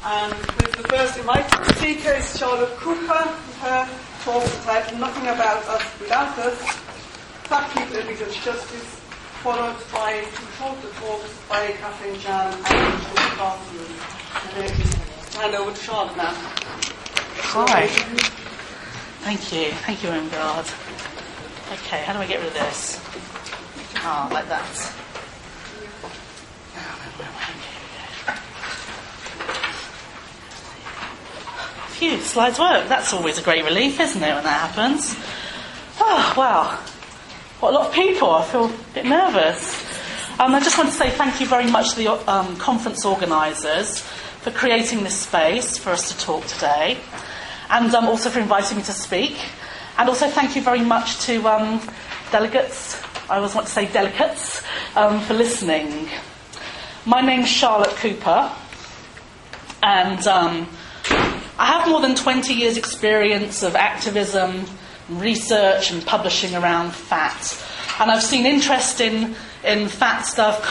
And with the first invited speaker is Charlotte Cooper. Her talk is titled Nothing About Us Without Us, Fat People and Research Justice, followed by two shorter talks by Catherine Jan and Sean Carson. Hand over to Charlotte now. Hi. Thank you. Thank you, Irmgard. Okay, how do I get rid of this? Like that. Phew, slides work. That's always a great relief, isn't it, when that happens? Oh, wow. What a lot of people. I feel a bit nervous. I just want to say thank you very much to the conference organisers for creating this space for us to talk today, and also for inviting me to speak. And also thank you very much to delegates, I always want to say delegates, for listening. My name's Charlotte Cooper, and I have more than 20 years' experience of activism, research and publishing around fat. And I've seen interest in fat stuff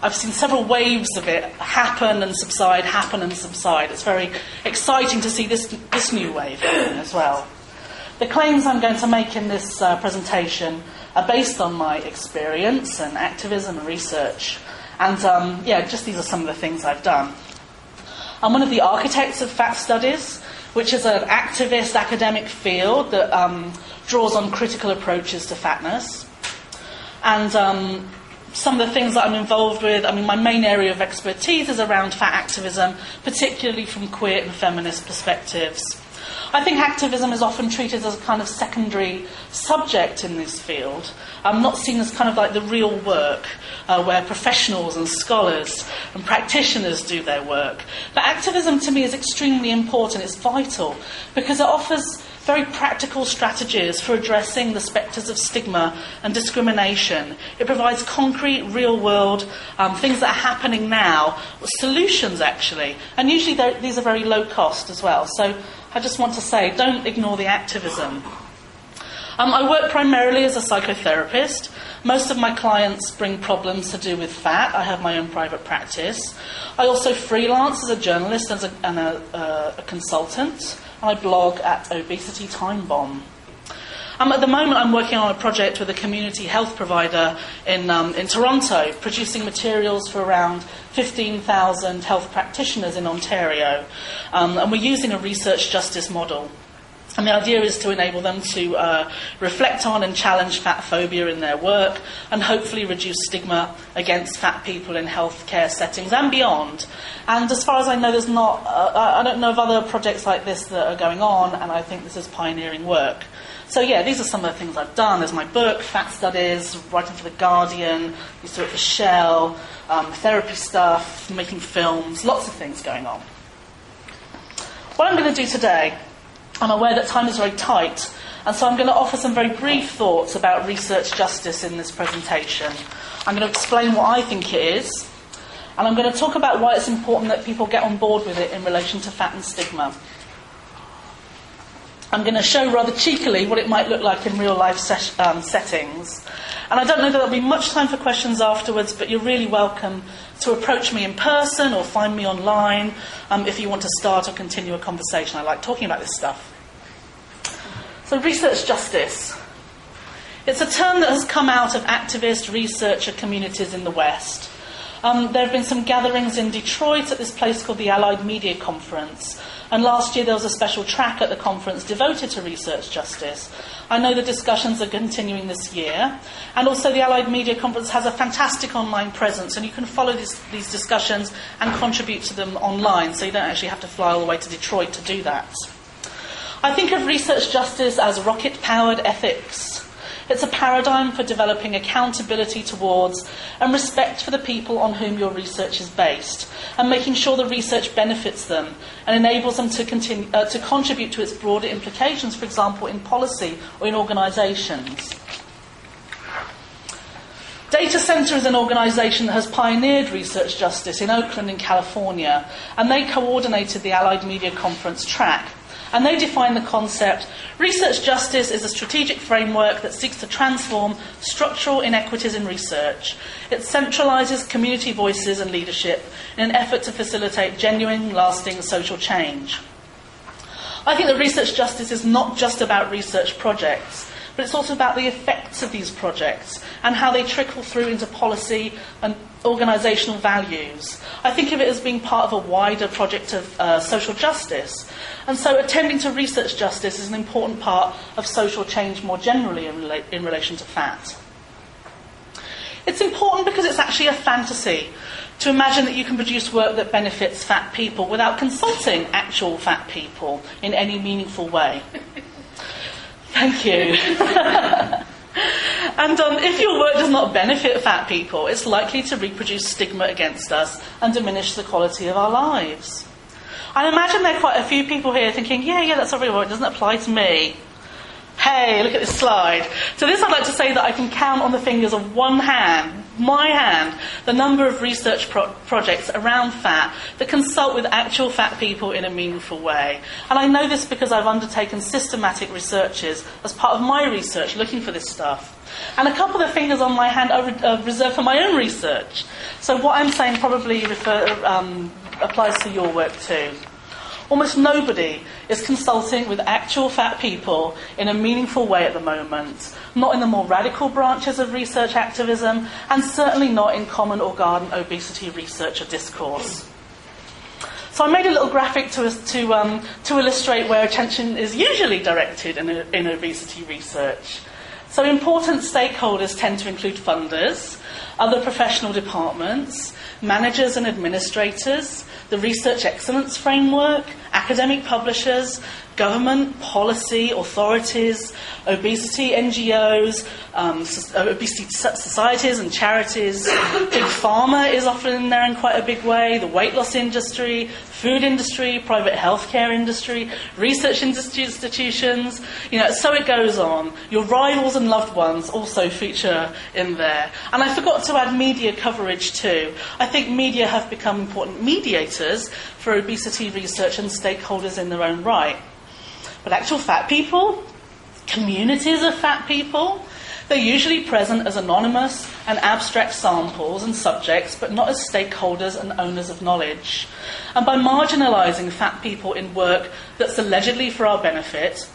I've seen several waves of it happen and subside. It's very exciting to see this new wave as well. The claims I'm going to make in this presentation are based on my experience and activism and research. And just these are some of the things I've done. I'm one of the architects of fat studies, which is an activist academic field that draws on critical approaches to fatness. And some of the things that I'm involved with, my main area of expertise is around fat activism, particularly from queer and feminist perspectives. I think activism is often treated as a kind of secondary subject in this field, not seen as kind of like the real work, where professionals and scholars and practitioners do their work. But activism to me is extremely important, it's vital, because it offers very practical strategies for addressing the spectres of stigma and discrimination. It provides concrete, real-world things that are happening now, solutions actually, and usually these are very low cost as well. So I just want to say, don't ignore the activism. I work primarily as a psychotherapist. Most of my clients bring problems to do with fat. I have my own private practice. I also freelance as a journalist and a consultant. I blog at Obesity Time Bomb. At the moment, I'm working on a project with a community health provider in Toronto, producing materials for around 15,000 health practitioners in Ontario. And we're using a research justice model. And the idea is to enable them to reflect on and challenge fat phobia in their work and hopefully reduce stigma against fat people in healthcare settings and beyond. And as far as I know, I don't know of other projects like this that are going on, and I think this is pioneering work. So these are some of the things I've done. There's my book, Fat Studies, writing for The Guardian, used to work for Shell, therapy stuff, making films, lots of things going on. What I'm going to do today, I'm aware that time is very tight, and so I'm going to offer some very brief thoughts about research justice in this presentation. I'm going to explain what I think it is, and I'm going to talk about why it's important that people get on board with it in relation to fat and stigma. I'm going to show rather cheekily what it might look like in real-life settings. And I don't know that there'll be much time for questions afterwards, but you're really welcome to approach me in person or find me online if you want to start or continue a conversation. I like talking about this stuff. So research justice. It's a term that has come out of activist researcher communities in the West. There have been some gatherings in Detroit at this place called the Allied Media Conference. And last year there was a special track at the conference devoted to research justice. I know the discussions are continuing this year. And also the Allied Media Conference has a fantastic online presence, and you can follow these discussions and contribute to them online, so you don't actually have to fly all the way to Detroit to do that. I think of research justice as rocket-powered ethics. It's a paradigm for developing accountability towards and respect for the people on whom your research is based, and making sure the research benefits them and enables them to continue to contribute to its broader implications, for example, in policy or in organisations. Data Center is an organisation that has pioneered research justice in Oakland in California, and they coordinated the Allied Media Conference track. And they define the concept: research justice is a strategic framework that seeks to transform structural inequities in research. It centralises community voices and leadership in an effort to facilitate genuine, lasting social change. I think that research justice is not just about research projects, but it's also about the effects of these projects and how they trickle through into policy and organisational values. I think of it as being part of a wider project of social justice. And so attending to research justice is an important part of social change more generally in relation to fat. It's important because it's actually a fantasy to imagine that you can produce work that benefits fat people without consulting actual fat people in any meaningful way. Thank you. And if your work does not benefit fat people, it's likely to reproduce stigma against us and diminish the quality of our lives. I imagine there are quite a few people here thinking, yeah, that's everywhere, it doesn't apply to me. Hey, look at this slide. To this I'd like to say that I can count on the fingers of one hand, my hand, the number of research projects around fat that consult with actual fat people in a meaningful way. And I know this because I've undertaken systematic researches as part of my research looking for this stuff. And a couple of the fingers on my hand are reserved for my own research. So what I'm saying probably applies to your work too. Almost nobody is consulting with actual fat people in a meaningful way at the moment, not in the more radical branches of research activism, and certainly not in common or garden obesity research or discourse. So I made a little graphic to illustrate where attention is usually directed in obesity research. So important stakeholders tend to include funders, other professional departments, managers and administrators, the Research Excellence Framework, academic publishers, government, policy, authorities, obesity NGOs, obesity societies and charities. Big pharma is often in there in quite a big way, the weight loss industry, food industry, private healthcare industry, research institutions, so it goes on. Your rivals and loved ones also feature in there. And I forgot to add media coverage too. I think media have become important mediators for obesity research and stakeholders in their own right. But actual fat people, communities of fat people, they're usually present as anonymous and abstract samples and subjects, but not as stakeholders and owners of knowledge. And by marginalising fat people in work that's allegedly for our benefit,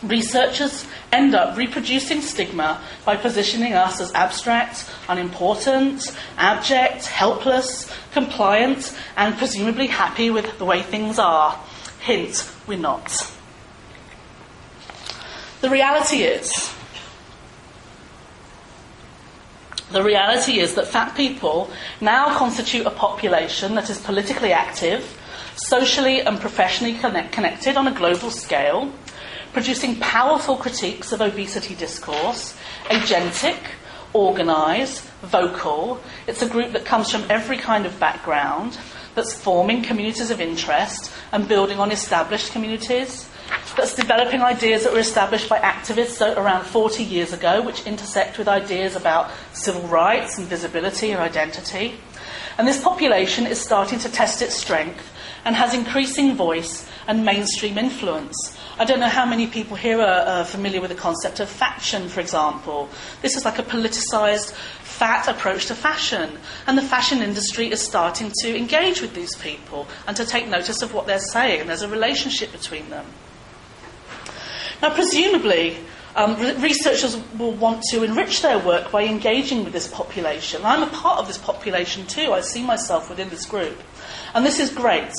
researchers end up reproducing stigma by positioning us as abstract, unimportant, abject, helpless, compliant, and presumably happy with the way things are. Hint, we're not. The reality is that fat people now constitute a population that is politically active, socially and professionally connected on a global scale, producing powerful critiques of obesity discourse, agentic, organised, vocal. It's a group that comes from every kind of background, that's forming communities of interest and building on established communities, that's developing ideas that were established by activists around 40 years ago, which intersect with ideas about civil rights and visibility and identity. And this population is starting to test its strength and has increasing voice and mainstream influence. I don't know how many people here are familiar with the concept of faction, for example. This is like a politicised, fat approach to fashion. And the fashion industry is starting to engage with these people and to take notice of what they're saying. And there's a relationship between them. Now, presumably, researchers will want to enrich their work by engaging with this population. I'm a part of this population too. I see myself within this group. And this is great.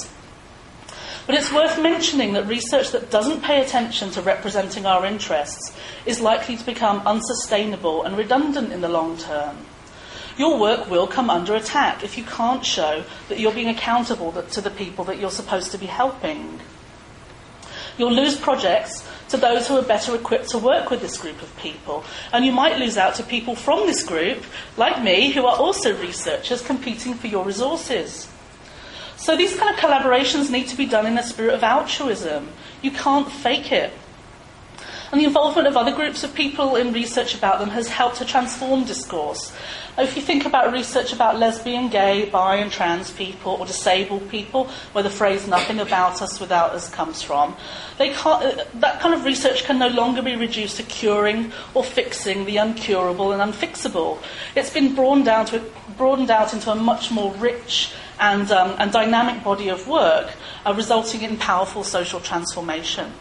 But it's worth mentioning that research that doesn't pay attention to representing our interests is likely to become unsustainable and redundant in the long term. Your work will come under attack if you can't show that you're being accountable to the people that you're supposed to be helping. You'll lose projects to those who are better equipped to work with this group of people. And you might lose out to people from this group, like me, who are also researchers competing for your resources. So these kind of collaborations need to be done in a spirit of altruism. You can't fake it. And the involvement of other groups of people in research about them has helped to transform discourse. If you think about research about lesbian, gay, bi and trans people or disabled people, where the phrase "nothing about us without us" comes from, that kind of research can no longer be reduced to curing or fixing the uncurable and unfixable. It's been broadened out into a much more rich and dynamic body of work, resulting in powerful social transformation.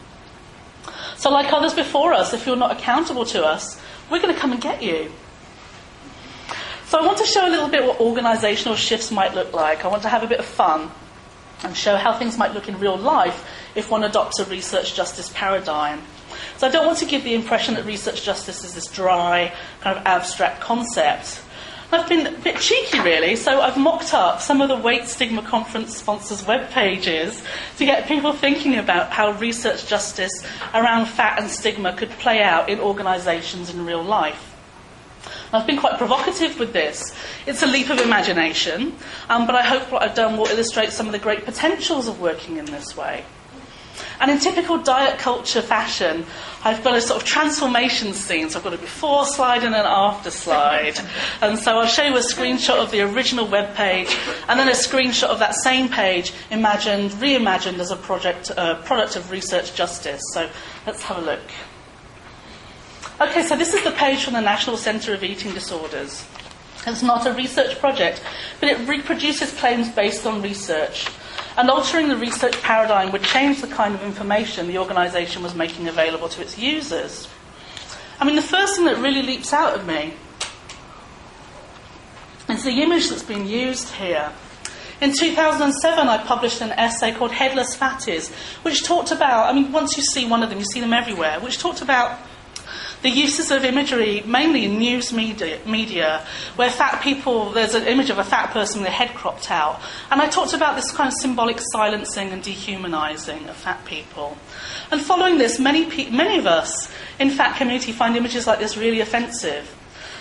So like others before us, if you're not accountable to us, we're going to come and get you. So I want to show a little bit what organisational shifts might look like. I want to have a bit of fun and show how things might look in real life if one adopts a research justice paradigm. So I don't want to give the impression that research justice is this dry, kind of abstract concept. I've been a bit cheeky, really, so I've mocked up some of the Weight Stigma conference sponsors' web pages to get people thinking about how research justice around fat and stigma could play out in organisations in real life. I've been quite provocative with this. It's a leap of imagination, but I hope what I've done will illustrate some of the great potentials of working in this way. And in typical diet culture fashion, I've got a sort of transformation scene. So I've got a before slide and an after slide. And so I'll show you a screenshot of the original web page and then a screenshot of that same page reimagined as a product of research justice. So let's have a look. Okay, so this is the page from the National Centre of Eating Disorders. It's not a research project, but it reproduces claims based on research. And altering the research paradigm would change the kind of information the organisation was making available to its users. I mean, the first thing that really leaps out at me is the image that's been used here. In 2007, I published an essay called Headless Fatties, which talked about, I mean, once you see one of them, you see them everywhere, which talked about the uses of imagery, mainly in news media, where fat people, there's an image of a fat person with their head cropped out. And I talked about this kind of symbolic silencing and dehumanising of fat people. And following this, many of us in fat community find images like this really offensive.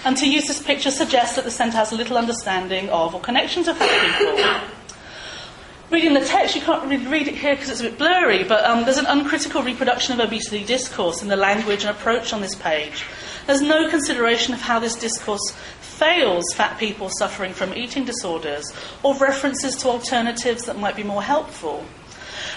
And to use this picture suggests that the centre has little understanding of or connection to fat people. Reading the text, you can't really read it here because it's a bit blurry, but there's an uncritical reproduction of obesity discourse in the language and approach on this page. There's no consideration of how this discourse fails fat people suffering from eating disorders or references to alternatives that might be more helpful.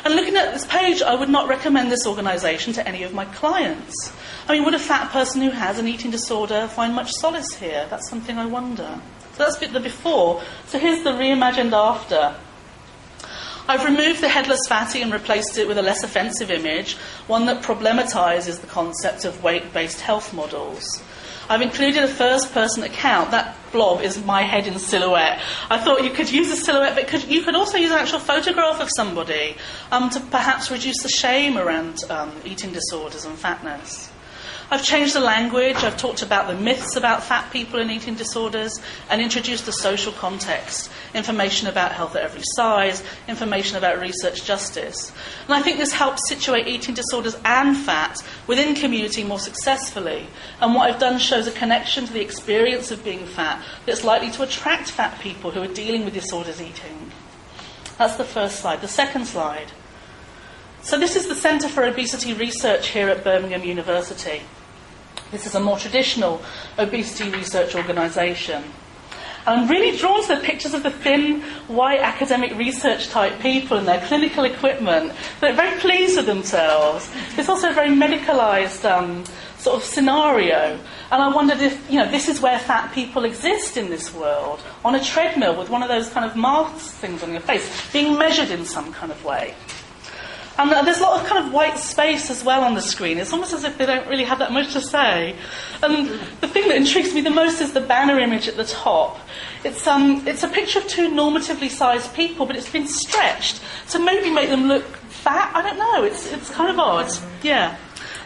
And looking at this page, I would not recommend this organisation to any of my clients. I mean, would a fat person who has an eating disorder find much solace here? That's something I wonder. So that's the before. So here's the reimagined after. I've removed the headless fatty and replaced it with a less offensive image, one that problematises the concept of weight-based health models. I've included a first-person account. That blob is my head in silhouette. I thought you could use a silhouette, but you could also use an actual photograph of somebody to perhaps reduce the shame around eating disorders and fatness. I've changed the language, I've talked about the myths about fat people and eating disorders, and introduced the social context, information about health at every size, information about research justice. And I think this helps situate eating disorders and fat within community more successfully. And what I've done shows a connection to the experience of being fat that's likely to attract fat people who are dealing with disorders eating. That's the first slide. The second slide. So this is the Centre for Obesity Research here at Birmingham University. This is a more traditional obesity research organisation. And I'm really drawn to the pictures of the thin, white academic research type people and their clinical equipment. They're very pleased with themselves. It's also a very medicalised sort of scenario. And I wondered if, this is where fat people exist in this world, on a treadmill with one of those kind of masks things on your face, being measured in some kind of way. And there's a lot of kind of white space as well on the screen. It's almost as if they don't really have that much to say. And the thing that intrigues me the most is the banner image at the top. It's a picture of two normatively sized people, but it's been stretched to maybe make them look fat. I don't know. It's kind of odd. Yeah.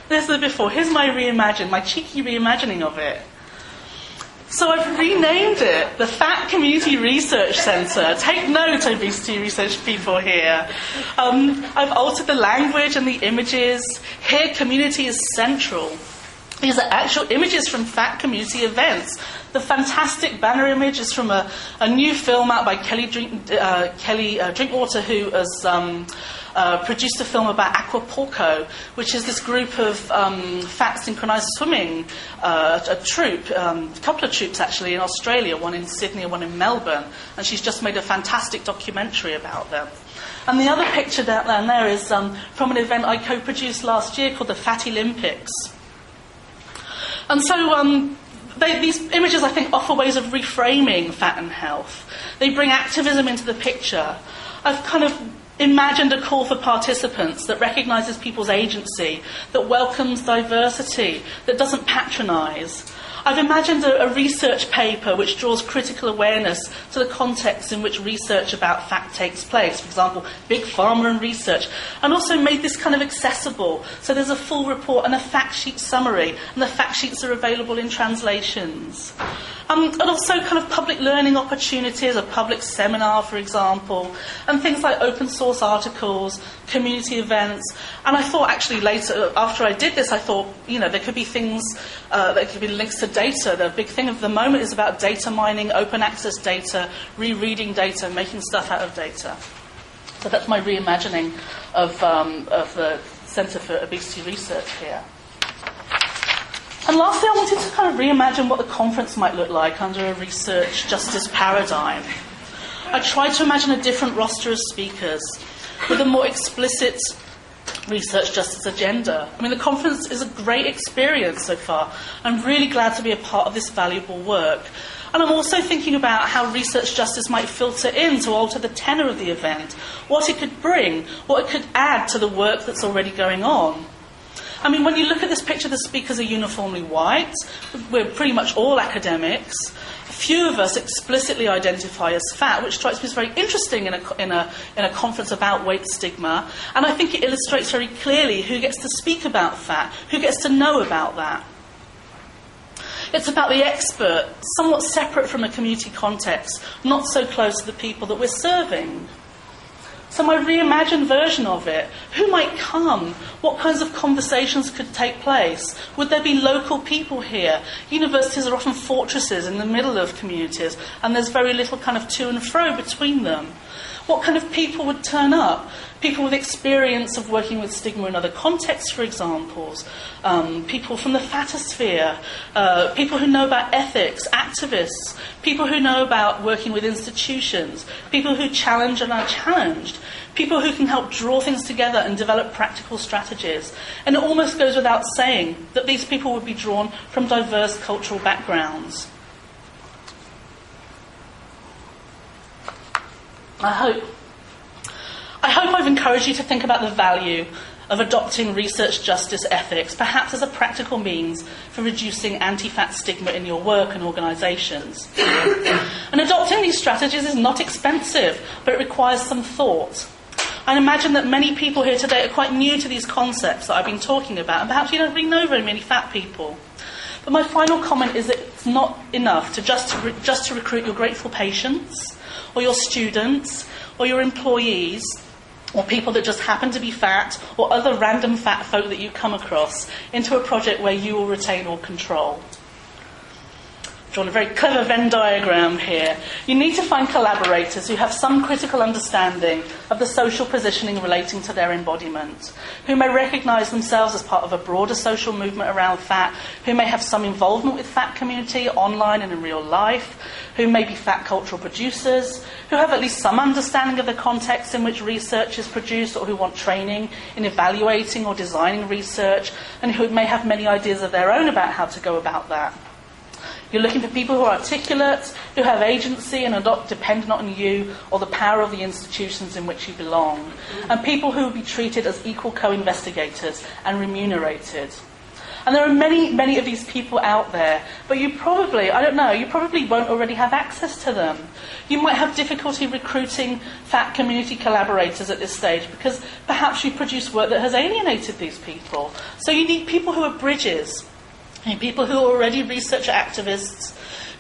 There's the before. Here's my cheeky reimagining of it. So I've renamed it the Fat Community Research Centre. Take note, obesity research people here. I've altered the language and the images. Here, community is central. These are actual images from fat community events. The fantastic banner image is from a new film out by Kelly Drinkwater, who has produced a film about Aquapulco, which is this group of fat synchronized swimming, a troupe, a couple of troupes actually in Australia, one in Sydney and one in Melbourne, and she's just made a fantastic documentary about them. And the other picture down there is from an event I co-produced last year called the Fat Olympics. And so these images, I think, offer ways of reframing fat and health. They bring activism into the picture. I've kind of imagined a call for participants that recognises people's agency, that welcomes diversity, that doesn't patronise. I've imagined a research paper which draws critical awareness to the context in which research about fat takes place, for example, big pharma and research, and also made this kind of accessible. So there's a full report and a fact sheet summary, and the fact sheets are available in translations. And also kind of public learning opportunities, a public seminar, for example, and things like open source articles, community events. And I thought actually later, after I did this, I thought, there could be things, there could be links to data. The big thing of the moment is about data mining, open access data, rereading data, making stuff out of data. So that's my reimagining of the Centre for Obesity Research here. And lastly, I wanted to kind of reimagine what the conference might look like under a research justice paradigm. I tried to imagine a different roster of speakers with a more explicit research justice agenda. I mean, the conference is a great experience so far. I'm really glad to be a part of this valuable work. And I'm also thinking about how research justice might filter in to alter the tenor of the event, what it could bring, what it could add to the work that's already going on. I mean, when you look at this picture, the speakers are uniformly white. We're pretty much all academics. Few of us explicitly identify as fat, which strikes me as very interesting in a conference about weight stigma. And I think it illustrates very clearly who gets to speak about fat, who gets to know about that. It's about the expert, somewhat separate from a community context, not so close to the people that we're serving. So my reimagined version of it, who might come? What kinds of conversations could take place? Would there be local people here? Universities are often fortresses in the middle of communities, and there's very little kind of to and fro between them. What kind of people would turn up? People with experience of working with stigma in other contexts, for example. People from the fatosphere. People who know about ethics, activists. People who know about working with institutions. People who challenge and are challenged. People who can help draw things together and develop practical strategies. And it almost goes without saying that these people would be drawn from diverse cultural backgrounds. I hope I've encouraged you to think about the value of adopting research justice ethics, perhaps as a practical means for reducing anti-fat stigma in your work and organisations. And adopting these strategies is not expensive, but it requires some thought. I imagine that many people here today are quite new to these concepts that I've been talking about, and perhaps you don't really know very many fat people. But my final comment is that it's not enough to just to recruit your grateful patients, or your students, or your employees, or people that just happen to be fat, or other random fat folk that you come across, into a project where you will retain all control. I've drawn a very clever Venn diagram here. You need to find collaborators who have some critical understanding of the social positioning relating to their embodiment, who may recognise themselves as part of a broader social movement around fat, who may have some involvement with fat community online and in real life, who may be fat cultural producers, who have at least some understanding of the context in which research is produced, or who want training in evaluating or designing research, and who may have many ideas of their own about how to go about that. You're looking for people who are articulate, who have agency and are not dependent on you or the power of the institutions in which you belong, and people who will be treated as equal co-investigators and remunerated. And there are many, many of these people out there, but you probably won't already have access to them. You might have difficulty recruiting fat community collaborators at this stage because perhaps you produce work that has alienated these people. So you need people who are bridges. People who are already research activists,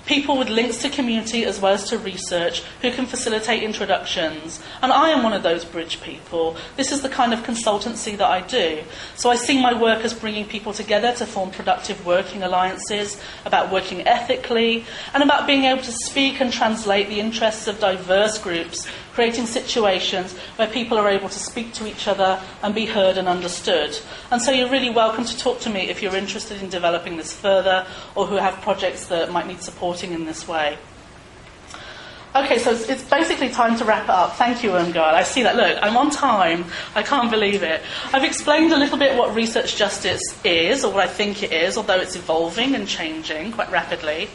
people with links to community as well as to research, who can facilitate introductions. And I am one of those bridge people. This is the kind of consultancy that I do. So I see my work as bringing people together to form productive working alliances, about working ethically, and about being able to speak and translate the interests of diverse groups creating situations where people are able to speak to each other and be heard and understood. And so you're really welcome to talk to me if you're interested in developing this further or who have projects that might need supporting in this way. Okay, so it's basically time to wrap it up. Thank you, Irmgard. I see that. Look, I'm on time. I can't believe it. I've explained a little bit what research justice is, or what I think it is, although it's evolving and changing quite rapidly,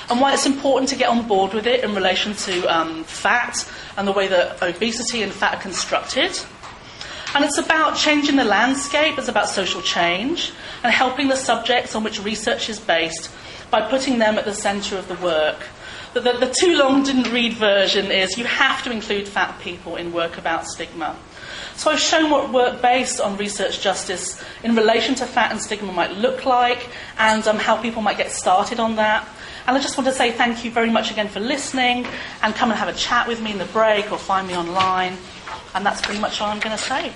and why it's important to get on board with it in relation to fat and the way that obesity and fat are constructed. And it's about changing the landscape. It's about social change and helping the subjects on which research is based by putting them at the centre of the work. The too long didn't read version is you have to include fat people in work about stigma. So I've shown what work based on research justice in relation to fat and stigma might look like and how people might get started on that. And I just want to say thank you very much again for listening, and come and have a chat with me in the break or find me online. And that's pretty much all I'm going to say.